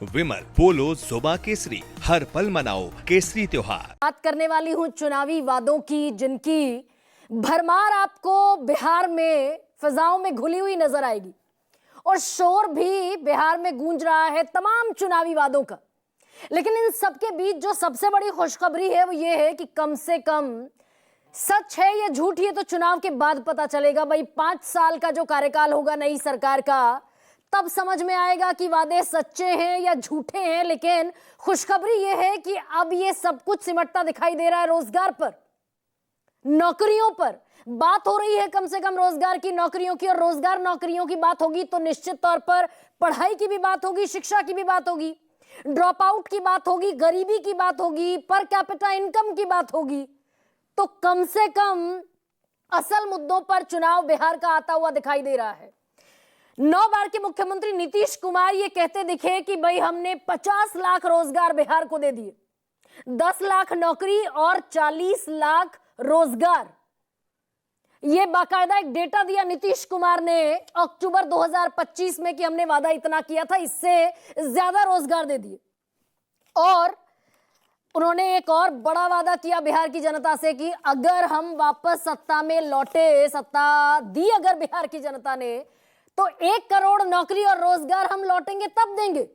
विमल, पोलो, जोबा केसरी, हर पल मनाओ केसरी त्योहार। बात करने वाली हूं चुनावी वादों की, जिनकी भरमार आपको बिहार में फिजाओं में घुली हुई नजर आएगी और शोर भी बिहार में गूंज रहा है तमाम चुनावी वादों का। लेकिन इन सबके बीच जो सबसे बड़ी खुशखबरी है वो ये है कि कम से कम सच है या झूठ, ये तो चुनाव के बाद पता चलेगा। भाई 5 साल का जो कार्यकाल होगा नई सरकार का, तब समझ में आएगा कि वादे सच्चे हैं या झूठे हैं। लेकिन खुशखबरी यह है कि अब ये सब कुछ सिमटता दिखाई दे रहा है रोजगार पर, नौकरियों पर। बात हो रही है कम से कम रोजगार की, नौकरियों की, और रोजगार नौकरियों की बात होगी तो निश्चित तौर पर पढ़ाई की भी बात होगी, शिक्षा की भी बात होगी, ड्रॉप आउट की बात होगी, गरीबी की बात होगी, पर कैपिटा इनकम की बात होगी। तो कम से कम असल मुद्दों पर चुनाव बिहार का आता हुआ दिखाई दे रहा है। 9 बार के मुख्यमंत्री नीतीश कुमार ये कहते दिखे कि भाई हमने 50 लाख रोजगार बिहार को दे दिए, 10 लाख नौकरी और 40 लाख रोजगार। ये बाकायदा एक डेटा दिया नीतीश कुमार ने अक्टूबर 2025 में कि हमने वादा इतना किया था, इससे ज्यादा रोजगार दे दिए। और उन्होंने एक और बड़ा वादा किया बिहार की जनता से कि अगर हम वापस सत्ता में लौटे, सत्ता दी अगर बिहार की जनता ने, तो 1 करोड़ नौकरी और रोजगार हम लौटेंगे तब देंगे।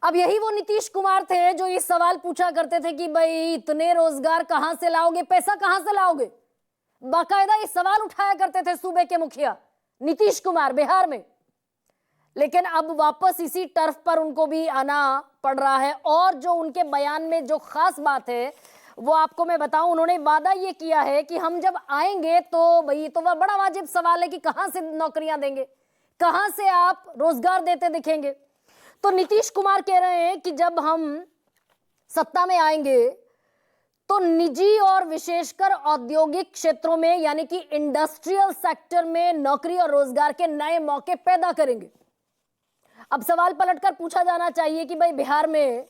अब यही वो नीतीश कुमार थे जो ये सवाल पूछा करते थे कि भाई इतने रोजगार कहां से लाओगे, पैसा कहां से लाओगे। बाकायदा ये सवाल उठाया करते थे सूबे के मुखिया नीतीश कुमार बिहार में। लेकिन अब वापस इसी टर्फ पर उनको भी आना पड़ रहा है। और जो उनके बयान में जो खास बात है वो आपको मैं बताऊं, उन्होंने वादा ये किया है कि हम जब आएंगे तो भाई, तो वह बड़ा वाजिब सवाल है कि कहां से नौकरियां देंगे, कहां से आप रोजगार देते दिखेंगे। तो नीतीश कुमार कह रहे हैं कि जब हम सत्ता में आएंगे तो निजी और विशेषकर औद्योगिक क्षेत्रों में, यानी कि इंडस्ट्रियल सेक्टर में नौकरी और रोजगार के नए मौके पैदा करेंगे। अब सवाल पलटकर पूछा जाना चाहिए कि भाई बिहार में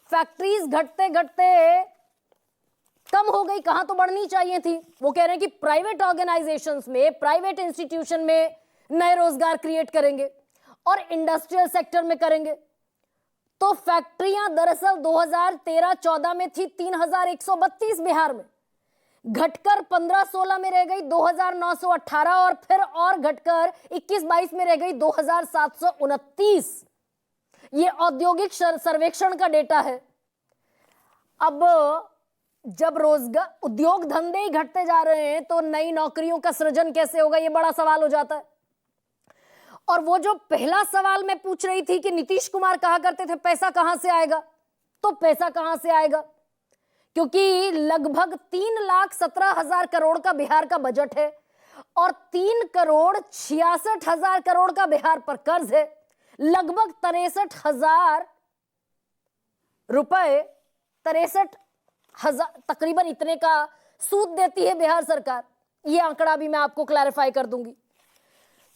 फैक्ट्रीज घटते घटते कम हो गई, कहां तो बढ़नी चाहिए थी। वो कह रहे हैं कि प्राइवेट ऑर्गेनाइजेशंस में, प्राइवेट इंस्टीट्यूशन में नए रोजगार क्रिएट करेंगे और इंडस्ट्रियल सेक्टर में करेंगे। तो फैक्ट्रियां दरअसल 2013-14 में थी 3132 बिहार में, घटकर 15-16 में रह गई 2918, और फिर और घटकर 21-22 में रह गई 2729। ये औद्योगिक सर्वेक्षण का डेटा है। अब जब रोजगार, उद्योग धंधे ही घटते जा रहे हैं तो नई नौकरियों का सृजन कैसे होगा, ये बड़ा सवाल हो जाता है। और वो जो पहला सवाल मैं पूछ रही थी कि नीतीश कुमार कहा करते थे पैसा कहां से आएगा, तो पैसा कहां से आएगा, क्योंकि लगभग 3,17,000 करोड़ का बिहार का बजट है और 3,66,000 करोड़ का बिहार पर कर्ज है। लगभग 63,000 रुपए, 63,000 तकरीबन इतने का सूद देती है बिहार सरकार। ये आंकड़ा भी मैं आपको क्लैरिफाई कर दूंगी।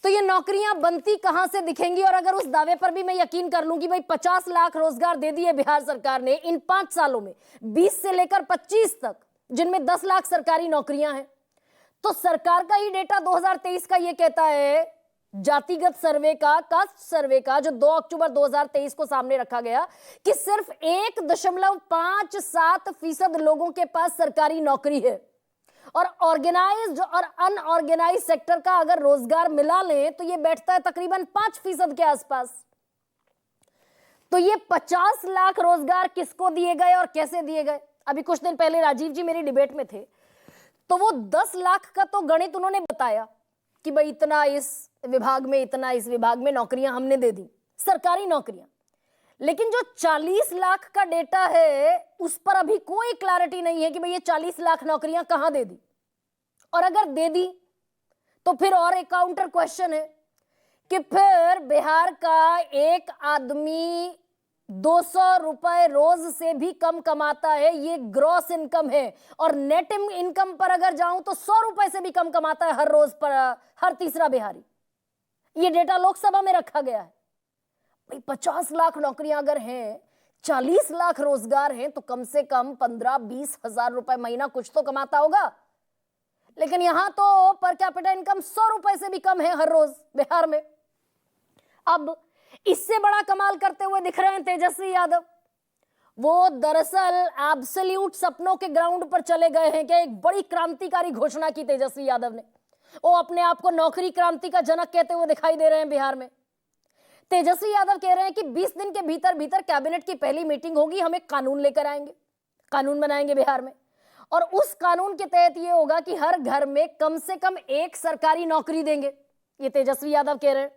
तो ये नौकरियां बनती कहां से दिखेंगी। और अगर उस दावे पर भी मैं यकीन कर लूं कि भाई 50 लाख रोजगार दे दिए बिहार सरकार ने इन 5 सालों में, 20 से लेकर 25 तक, जिनमें 10 लाख सरकारी नौकरियां हैं, तो सरकार का ही डेटा 2023 का ये कहता है, जातिगत सर्वे का, कास्ट सर्वे का, जो 2 अक्टूबर 2023 को सामने रखा गया, कि सिर्फ 1.57% लोगों के पास सरकारी नौकरी है। और ऑर्गेनाइज्ड और अनऑर्गेनाइज्ड सेक्टर का अगर रोजगार मिला लें तो ये बैठता है तकरीबन 5% के आसपास। तो ये 50 लाख रोजगार किसको दिए गए और कैसे दिए गए। अभी कुछ दिन पहले राजीव जी मेरी डिबेट में थे, तो वो 10 लाख का तो गणित उन्होंने बताया कि भाई इतना इस विभाग में, इतना इस विभाग में नौकरियां हमने दे दी, सरकारी नौकरियां। लेकिन जो 40 लाख का डेटा है उस पर अभी कोई क्लैरिटी नहीं है कि भाई ये 40 लाख नौकरियां कहां दे दी। और अगर दे दी तो फिर और एक काउंटर क्वेश्चन है कि फिर बिहार का एक आदमी 200 रुपए रोज से भी कम कमाता है, ये ग्रॉस इनकम है। और नेट इनकम पर अगर जाऊं तो 100 रुपए से भी कम कमाता है हर रोज पर हर तीसरा बिहारी। ये डेटा लोकसभा में रखा गया है। 50 लाख नौकरियां अगर हैं, 40 लाख रोजगार हैं, तो कम से कम 15-20 हजार रुपए महीना कुछ तो कमाता होगा। लेकिन यहां तो पर कैपिटा इनकम 100 रुपए से भी कम है हर रोज बिहार में। अब इससे बड़ा कमाल करते हुए दिख रहे हैं तेजस्वी यादव। वो दरअसल एब्सोल्यूट सपनों के ग्राउंड पर चले गए हैं कि एक बड़ी क्रांतिकारी घोषणा की तेजस्वी यादव ने। वो अपने आप को नौकरी क्रांति का जनक कहते हुए दिखाई दे रहे हैं बिहार में। तेजस्वी यादव कह रहे हैं कि 20 दिन के भीतर भीतर कैबिनेट की पहली मीटिंग होगी, हम एक कानून लेकर आएंगे, कानून बनाएंगे बिहार में, और उस कानून के तहत यह होगा कि हर घर में कम से कम एक सरकारी नौकरी देंगे। ये तेजस्वी यादव कह रहे हैं।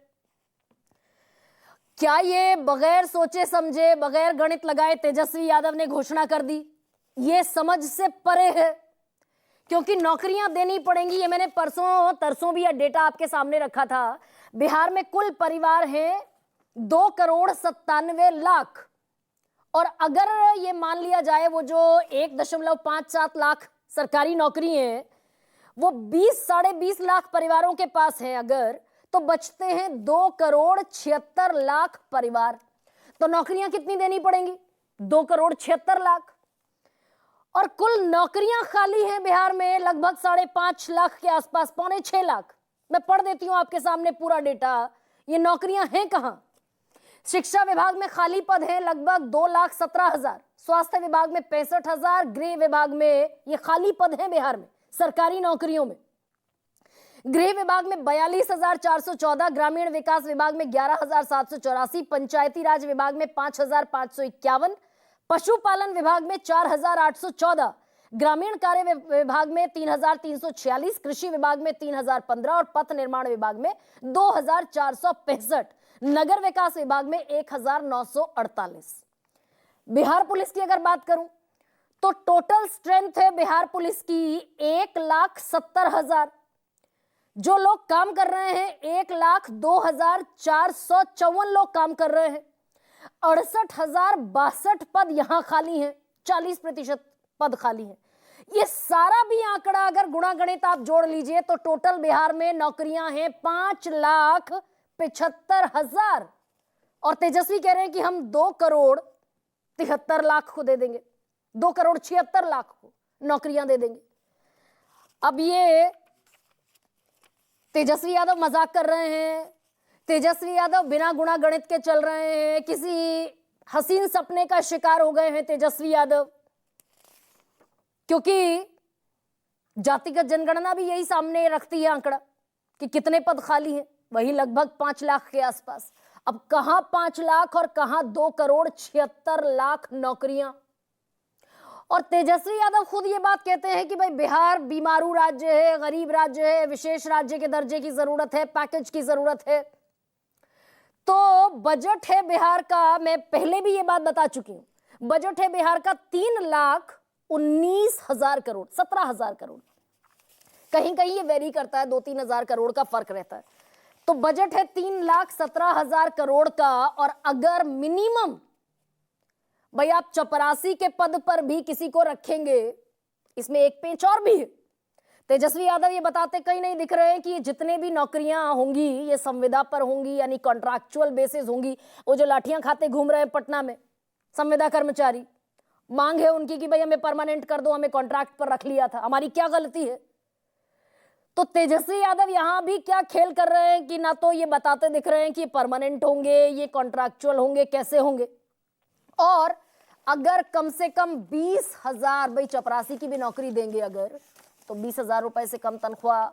क्या ये बगैर सोचे समझे, बगैर गणित लगाए तेजस्वी यादव ने घोषणा कर दी? ये समझ से परे है, क्योंकि नौकरियां देनी पड़ेंगी। ये मैंने तरसों भी यह डेटा आपके सामने रखा था। बिहार में कुल परिवार हैं 2,97,00,000, और अगर ये मान लिया जाए वो जो 1.57 लाख सरकारी नौकरी है वो 20 - 20 लाख परिवारों के पास है अगर, तो बचते हैं 2,76,00,000 परिवार। तो नौकरियां कितनी देनी पड़ेंगी? 2,76,00,000। और कुल नौकरियां खाली हैं बिहार में लगभग 5.5 लाख के आसपास, 5.25 लाख। मैं पढ़ देती हूं आपके सामने पूरा डेटा। ये नौकरियां हैं कहां? शिक्षा विभाग में खाली पद हैं लगभग 2,17,000, स्वास्थ्य विभाग में 65,000, गृह विभाग में ये खाली पद हैं बिहार में सरकारी नौकरियों में। गृह विभाग में 42,414, ग्रामीण विकास विभाग में 11,784, पंचायती राज विभाग में 5,551, पशुपालन विभाग में 4,814, ग्रामीण कार्य विभाग में 3,346, कृषि विभाग में 3,015 और पथ निर्माण विभाग में 2,465, नगर विकास विभाग में 1,948। बिहार पुलिस की अगर बात करूं तो टोटल स्ट्रेंथ है बिहार पुलिस की 1,70,000। जो लोग काम कर रहे हैं 1,02,454 लोग काम कर रहे हैं। 68,062 पद यहां खाली हैं, 40% पद खाली हैं। ये सारा भी आंकड़ा अगर गुणागणित आप जोड़ लीजिए तो टोटल बिहार में नौकरियां हैं 5,75,000। और तेजस्वी कह रहे हैं कि हम 2,73,00,000 को दे देंगे, 2,76,00,000 को नौकरियां दे देंगे। अब ये तेजस्वी यादव मजाक कर रहे हैं, तेजस्वी यादव बिना गुणा गणित के चल रहे हैं, किसी हसीन सपने का शिकार हो गए हैं तेजस्वी यादव। क्योंकि जातिगत जनगणना भी यही सामने रखती है आंकड़ा कि कितने पद खाली हैं, वही लगभग 5 लाख के आसपास। अब कहां 5 लाख और कहां 2,76,00,000 नौकरियां। और तेजस्वी यादव खुद ये बात कहते हैं कि भाई बिहार बीमारू राज्य है, गरीब राज्य है, विशेष राज्य के दर्जे की जरूरत है, पैकेज की जरूरत है। तो बजट है बिहार का, मैं पहले भी ये बात बता चुकी हूं, बजट है बिहार का 3,19,000 करोड़, 17,000 करोड़। कहीं कहीं ये वेरी करता है, 2-3 हजार करोड़ का फर्क रहता है। तो बजट है 3,17,000 करोड़ का। और अगर मिनिमम भाई आप चपरासी के पद पर भी किसी को रखेंगे, इसमें एक पेंच और भी है। तेजस्वी यादव ये बताते कहीं नहीं दिख रहे हैं कि ये जितने भी नौकरियां होंगी ये संविदा पर होंगी, यानी कॉन्ट्रैक्चुअल बेसिस होंगी। वो जो लाठियां खाते घूम रहे हैं पटना में संविदा कर्मचारी, मांग है उनकी कि भाई हमें परमानेंट कर दो, हमें कॉन्ट्रैक्ट पर रख लिया था, हमारी क्या गलती है? तो तेजस्वी यादव यहां भी क्या खेल कर रहे हैं कि ना तो ये बताते दिख रहे हैं कि परमानेंट होंगे, ये कॉन्ट्रैक्चुअल होंगे, कैसे होंगे। और अगर कम से कम 20,000 भाई चपरासी की भी नौकरी देंगे अगर, तो 20,000 रुपए से कम तनख्वाह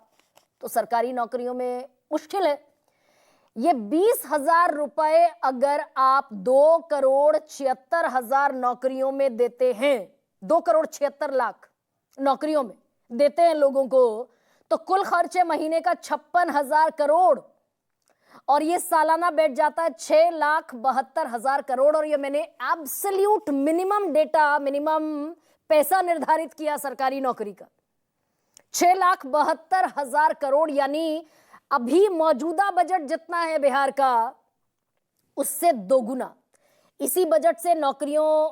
तो सरकारी नौकरियों में मुश्किल है। ये 20,000 रुपए अगर आप 2,76,000 नौकरियों में देते हैं, 2,76,00,000 नौकरियों में देते हैं लोगों को, तो कुल खर्च है महीने का 56,000 करोड़। और ये सालाना बैठ जाता है 6,72,000 करोड़। और ये मैंने एब्सोल्यूट मिनिमम डेटा, मिनिमम पैसा निर्धारित किया सरकारी नौकरी का 6,72,000 करोड़, यानी अभी मौजूदा बजट जितना है बिहार का उससे दोगुना। इसी बजट से नौकरियों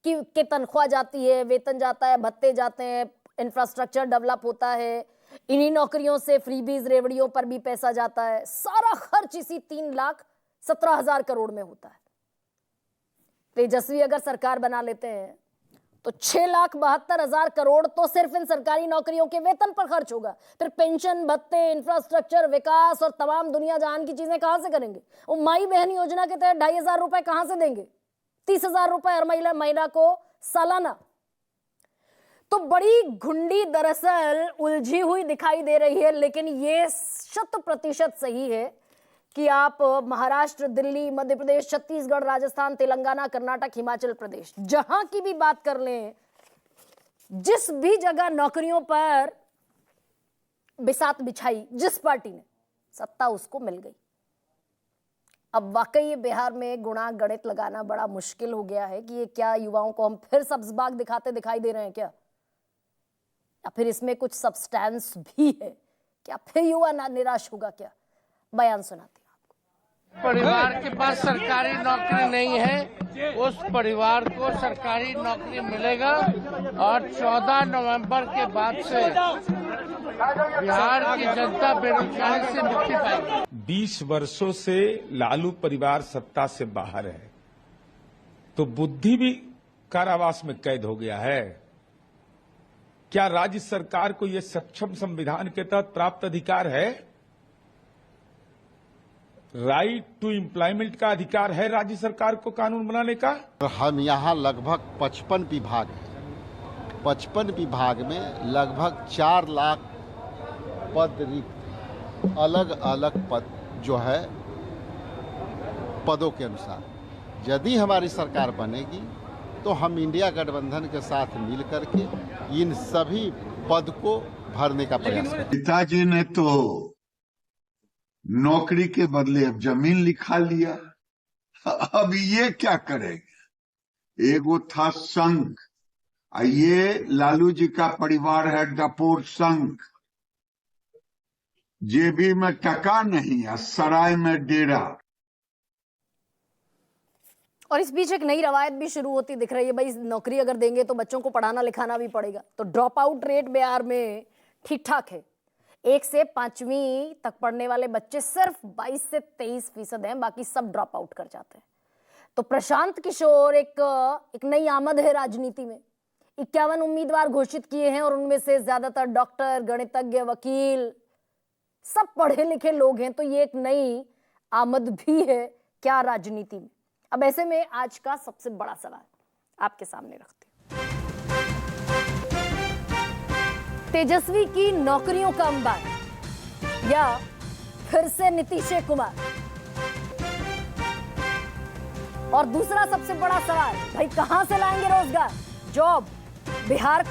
की तनख्वाह जाती है, वेतन जाता है, भत्ते जाते हैं, इंफ्रास्ट्रक्चर डेवलप होता है, इन्हीं नौकरियों से फ्रीबीज रेवड़ियों पर भी पैसा जाता है। सारा खर्च इसी 3,17,000 करोड़ में होता है। तेजस्वी अगर सरकार बना लेते हैं तो 6,72,000 करोड़ तो सिर्फ इन सरकारी नौकरियों के वेतन पर खर्च होगा। फिर पेंशन, भत्ते, इंफ्रास्ट्रक्चर, विकास और तमाम दुनिया जहान की चीजें कहां से करेंगे? वो माई बहन योजना के तहत 2,500 रुपए कहां से देंगे? 30,000 रुपए हर महिला को सालाना। तो बड़ी घुंडी दरअसल उलझी हुई दिखाई दे रही है, लेकिन ये 100% सही है कि आप महाराष्ट्र, दिल्ली, मध्य प्रदेश, छत्तीसगढ़, राजस्थान, तेलंगाना, कर्नाटक, हिमाचल प्रदेश, जहां की भी बात कर लें, जिस भी जगह नौकरियों पर बिसात बिछाई जिस पार्टी ने, सत्ता उसको मिल गई। अब वाकई ये बिहार में गुणा गणित लगाना बड़ा मुश्किल हो गया है कि ये क्या युवाओं को हम फिर सब्ज बाग दिखाते दिखाई दे रहे हैं क्या, या फिर इसमें कुछ सब्सटेंस भी है क्या? फिर युवा निराश होगा क्या? बयान सुनाते हैं आपको। परिवार के पास सरकारी नौकरी नहीं है, उस परिवार को सरकारी नौकरी मिलेगा और 14 नवंबर के बाद से बिहार की जनता बेरोजगारी से मुक्ति पाएगी। 20 वर्षों से लालू परिवार सत्ता से बाहर है, तो बुद्धि भी कारावास में कैद हो गया है। क्या राज्य सरकार को यह सक्षम संविधान के तहत प्राप्त अधिकार है? राइट टू एम्प्लॉयमेंट का अधिकार है राज्य सरकार को कानून बनाने का? हम यहाँ लगभग 55 विभाग हैं। 55 विभाग में लगभग 4 लाख पद रिक्त, अलग अलग पद जो है पदों के अनुसार। यदि हमारी सरकार बनेगी तो हम इंडिया गठबंधन के साथ मिल करके इन सभी पद को भरने का प्रयास करेंगे। पिताजी ने तो नौकरी के बदले अब जमीन लिखा लिया, अब ये क्या करेंगे? एगो था संघ, ये लालू जी का परिवार है डपोर संघ, जेबी में टका नहीं है, सराय में डेरा। और इस बीच एक नई रवायत भी शुरू होती दिख रही है, भाई नौकरी अगर देंगे तो बच्चों को पढ़ाना लिखाना भी पड़ेगा। तो ड्रॉप आउट रेट बिहार में ठीक ठाक है। 1 से 5वीं तक पढ़ने वाले बच्चे सिर्फ 22 से 23% हैं, बाकी सब ड्रॉप आउट कर जाते हैं। तो प्रशांत किशोर एक नई आमद है राजनीति में। 51 उम्मीदवार घोषित किए हैं और उनमें से ज्यादातर डॉक्टर, गणितज्ञ, वकील, सब पढ़े लिखे लोग हैं। तो ये एक नई आमद भी है क्या राजनीति में? अब ऐसे में आज का सबसे बड़ा सवाल आपके सामने रखते हैं। तेजस्वी की नौकरियों का अंबार या फिर से नीतीश कुमार? और दूसरा सबसे बड़ा सवाल, भाई कहां से लाएंगे रोजगार, जॉब? बिहार